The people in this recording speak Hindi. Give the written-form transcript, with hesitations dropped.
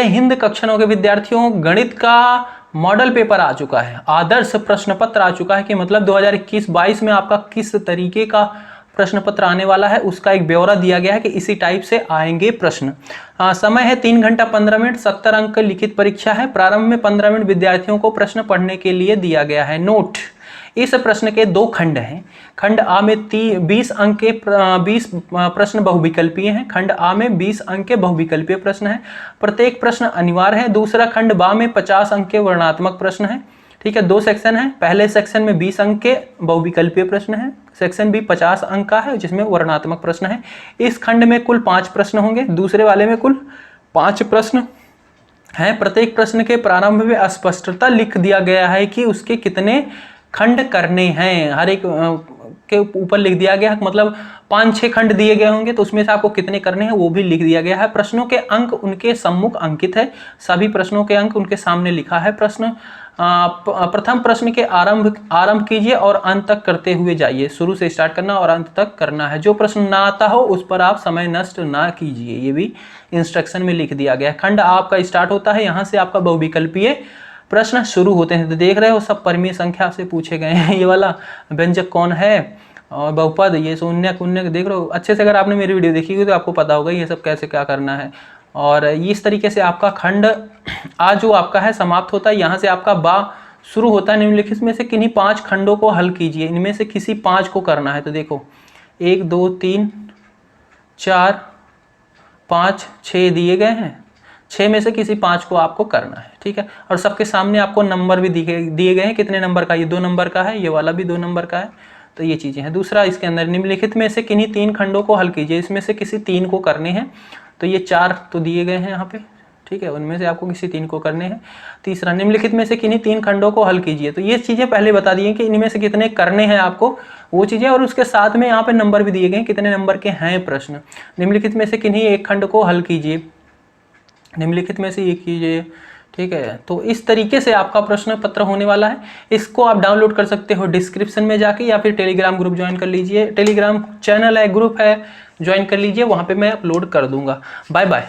हिंद कक्षा 9 के विद्यार्थियों, गणित का मॉडल पेपर आ चुका है, आदर्श प्रश्न पत्र आ चुका है कि मतलब 2021-22 में आपका किस तरीके का प्रश्न पत्र आने वाला है उसका एक ब्यौरा दिया गया है कि इसी टाइप से आएंगे प्रश्न। समय है 3 घंटा 15 मिनट, 70 अंक लिखित परीक्षा है। प्रारंभ में 15 मिनट विद्यार्थियों को प्रश्न पढ़ने के लिए दिया गया है। नोट, इस प्रश्न के 2 खंड हैं। खंड आ में 20 अंक के 20 प्रश्न बहुविकल्पीय हैं। खंड आ में 20 अंक के बहुविकल्पीय प्रश्न हैं। प्रत्येक प्रश्न अनिवार्य है। दूसरा खंड बा में 50 अंक के वर्णनात्मक प्रश्न हैं। ठीक है, 2 सेक्शन है। पहले सेक्शन में 20 अंक के बहुविकल्पीय प्रश्न हैं, सेक्शन बी 50 अंक का है जिसमें वर्णनात्मक प्रश्न है। इस खंड में कुल 5 प्रश्न होंगे, दूसरे वाले में कुल 5 प्रश्न हैं। प्रत्येक प्रश्न के प्रारंभ में स्पष्टता लिख दिया गया है कि उसके कितने खंड करने हैं। हर एक के ऊपर लिख दिया गया है, मतलब 5-6 खंड दिए गए होंगे तो उसमें से आपको कितने करने हैं वो भी लिख दिया गया है। प्रश्नों के अंक उनके सम्मुख अंकित है, सभी प्रश्नों के अंक उनके सामने लिखा है। प्रश्न प्रथम प्रश्न के आरंभ कीजिए और अंत तक करते हुए जाइए। शुरू से स्टार्ट करना और अंत तक करना है। जो प्रश्न ना आता हो उस पर आप समय नष्ट ना कीजिए, ये भी इंस्ट्रक्शन में लिख दिया गया है। खंड आपका स्टार्ट होता है, यहाँ से आपका बहुविकल्पीय प्रश्न शुरू होते हैं। तो देख रहे हो सब परिमेय संख्या से पूछे गए हैं। ये वाला व्यंजक कौन है और बहुपद, ये शून्य उन्नक, देख रहे हो अच्छे से। अगर आपने मेरी वीडियो देखी हुई तो आपको पता होगा ये सब कैसे क्या करना है। और इस तरीके से आपका खंड आ जो आपका है समाप्त होता है। यहाँ से आपका बा शुरू होता है। निम्नलिखित में से किन्हीं 5 खंडों को हल कीजिए। इनमें से किसी 5 को करना है। तो देखो 1 2 3 4 5 6 दिए गए हैं, 6 में से किसी 5 को आपको करना है। ठीक है, और सबके सामने आपको नंबर भी दिए गए हैं। कितने नंबर का, ये 2 नंबर का है, ये वाला भी 2 नंबर का है। तो ये चीज़ें हैं। दूसरा इसके अंदर निम्नलिखित में से किन्हीं 3 खंडों को हल कीजिए। इसमें से किसी 3 को करने हैं। तो ये 4 तो दिए गए हैं यहाँ पे। ठीक है, उनमें से आपको किसी 3 को करने हैं। तीसरा, निम्नलिखित में से किन्हीं 3 खंडों को हल कीजिए। तो ये चीज़ें पहले बता दी हैं कि इनमें से कितने करने हैं आपको, वो चीज़ें, और उसके साथ में यहाँ पे नंबर भी दिए गए हैं कितने नंबर के हैं प्रश्न। निम्नलिखित में से किन्हीं एक खंड को हल कीजिए, निम्नलिखित में से ये कीजिए। ठीक है, तो इस तरीके से आपका प्रश्न पत्र होने वाला है। इसको आप डाउनलोड कर सकते हो डिस्क्रिप्शन में जाके, या फिर टेलीग्राम ग्रुप ज्वाइन कर लीजिए। टेलीग्राम चैनल है, ग्रुप है, ज्वाइन कर लीजिए, वहाँ पे मैं अपलोड कर दूंगा। Bye bye.